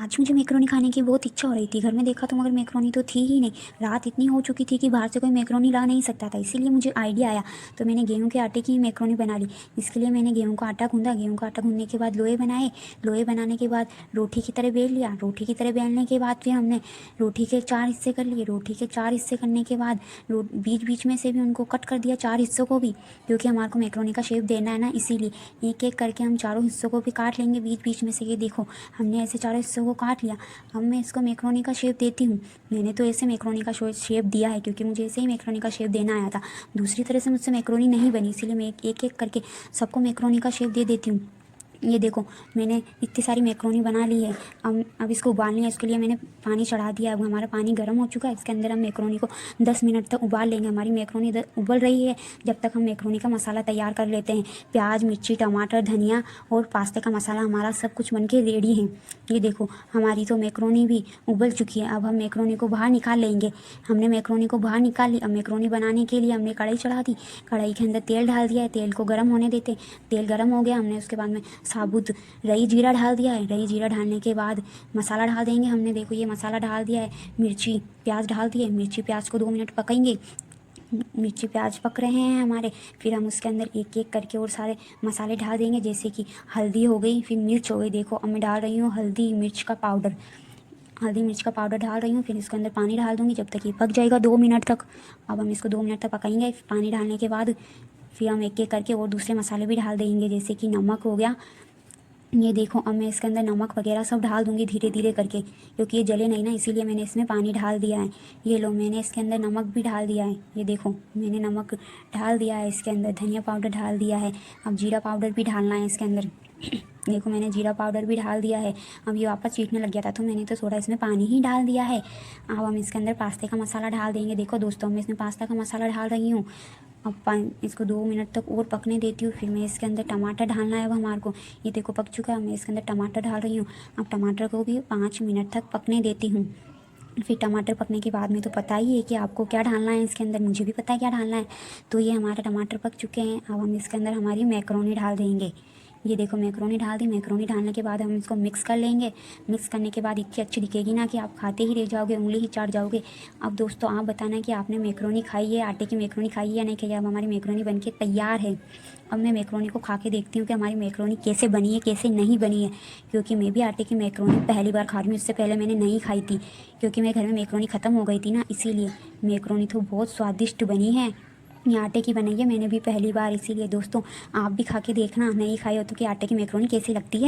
आज मुझे मैक्रोनी खाने की बहुत इच्छा हो रही थी। घर में देखा तो मगर मैक्रोनी तो थी ही नहीं। रात इतनी हो चुकी थी कि बाहर से कोई मैक्रोनी ला नहीं सकता था। इसीलिए मुझे आइडिया आया, तो मैंने गेहूं के आटे की मैक्रोनी बना ली। इसके लिए मैंने गेहूं का आटा गूंदा। गेहूं का आटा गूंदने के बाद लोहे बनाए। लोहे बनाने के बाद रोटी की तरह बेल लिया। रोटी की तरह बेलने के बाद फिर हमने रोटी के 4 हिस्से कर लिए। रोटी के 4 हिस्से करने के बाद बीच बीच में से भी उनको कट कर दिया, 4 हिस्सों को भी, क्योंकि हमारे को मैक्रोनी का शेप देना है ना, इसीलिए एक एक करके हम चारों हिस्सों को भी काट लेंगे बीच बीच में से। ये देखो, हमने ऐसे चारों हिस्सों को काट लिया। अब मैं इसको मैक्रोनी का शेप देती हूँ। मैंने तो ऐसे मैक्रोनी का शेप दिया है क्योंकि मुझे ऐसे ही मैक्रोनी का शेप देना आया था। दूसरी तरह से मुझसे मैक्रोनी नहीं बनी, इसीलिए मैं एक एक करके सबको मैक्रोनी का शेप दे देती हूँ। ये देखो, मैंने इतनी सारी मैक्रोनी बना ली है। अब इसको उबालनी है। इसके लिए मैंने पानी चढ़ा दिया। अब हमारा पानी गर्म हो चुका है। इसके अंदर हम मैक्रोनी को 10 मिनट तक उबाल लेंगे। हमारी मैक्रोनी उबल रही है, जब तक हम मैक्रोनी का मसाला तैयार कर लेते हैं। प्याज, मिर्ची, टमाटर, धनिया और पास्ते का मसाला, हमारा सब कुछ बनके रेडी है। ये देखो, हमारी तो मैक्रोनी भी उबल चुकी है। अब हम मैक्रोनी को बाहर निकाल लेंगे। हमने मैक्रोनी को बाहर निकाल ली। अब मैक्रोनी बनाने के लिए हमने कढ़ाई चढ़ा दी। कढ़ाई के अंदर तेल डाल दिया है। तेल को गर्म होने देते। तेल गर्म हो गया, हमने उसके बाद में साबुत रई जीरा डाल दिया है। रई जीरा डालने के बाद मसाला डाल देंगे। हमने देखो ये मसाला डाल दिया है। मिर्ची प्याज डाल दिए। मिर्ची प्याज को 2 मिनट पकाएंगे। मिर्ची प्याज पक रहे हैं हमारे, फिर हम उसके अंदर एक एक करके और सारे मसाले डाल देंगे, जैसे कि हल्दी हो गई, फिर मिर्च हो गई। देखो, अब मैं डाल रही हूँ हल्दी मिर्च का पाउडर। हल्दी मिर्च का पाउडर डाल रही हूँ। फिर इसके अंदर पानी डाल दूँगी, जब तक ये पक जाएगा 2 मिनट तक। अब हम इसको 2 मिनट तक पकाएंगे। पानी डालने के बाद फिर हम एक एक करके और दूसरे मसाले भी डाल देंगे, जैसे कि नमक हो गया। ये देखो, अब मैं इसके अंदर नमक वगैरह सब डाल दूंगी धीरे धीरे करके, क्योंकि ये जले नहीं ना, इसीलिए मैंने इसमें पानी डाल दिया है। ये लो, मैंने इसके अंदर नमक भी डाल दिया है। ये देखो, मैंने नमक डाल दिया है इसके अंदर। धनिया पाउडर डाल दिया है। अब जीरा पाउडर भी डालना है इसके अंदर। देखो, मैंने जीरा पाउडर भी डाल दिया है। अब ये वापस चीटने लग गया था, तो मैंने तो थोड़ा इसमें पानी ही डाल दिया है। अब हम इसके अंदर पास्ते का मसाला डाल देंगे। देखो दोस्तों, मैं इसमें पास्ता का मसाला डाल रही हूँ। अब इसको 2 मिनट तक और पकने देती हूँ। फिर मैं इसके अंदर टमाटर डालना है अब हमारे को। ये देखो पक चुका है, मैं इसके अंदर टमाटर डाल रही हूँ। अब टमाटर को भी 5 मिनट तक पकने देती हूँ। फिर टमाटर पकने के बाद में तो पता ही है कि आपको क्या डालना है इसके अंदर, मुझे भी पता है क्या डालना है। तो ये हमारे टमाटर पक चुके हैं। अब हम इसके अंदर हमारी मैक्रोनी डाल देंगे। ये देखो, मैक्रोनी डाल दी। मैक्रोनी डालने के बाद हम इसको मिक्स कर लेंगे। मिक्स करने के बाद इतनी अच्छी दिखेगी ना कि आप खाते ही रह जाओगे, उंगली ही चाट जाओगे। अब दोस्तों, आप बताना कि आपने मैक्रोनी खाई है, आटे की मैक्रोनी खाई है या नहीं खाई है। अब हमारी मैक्रोनी बनके तैयार है। अब मैं मैक्रोनी को खा के देखती हूँ कि हमारी मैक्रोनी कैसे बनी है, कैसे नहीं बनी है, क्योंकि मैं भी आटे की मैक्रोनी पहली बार खा रही हूँ। इससे पहले मैंने नहीं खाई थी, क्योंकि मेरे घर में मैक्रोनी ख़त्म हो गई थी ना, इसीलिए। मैक्रोनी तो बहुत स्वादिष्ट बनी है। ये आटे की बनाई है मैंने भी पहली बार, इसीलिए दोस्तों आप भी खा के देखना, नहीं खाई हो तो, कि आटे की मैक्रोनी कैसी लगती है।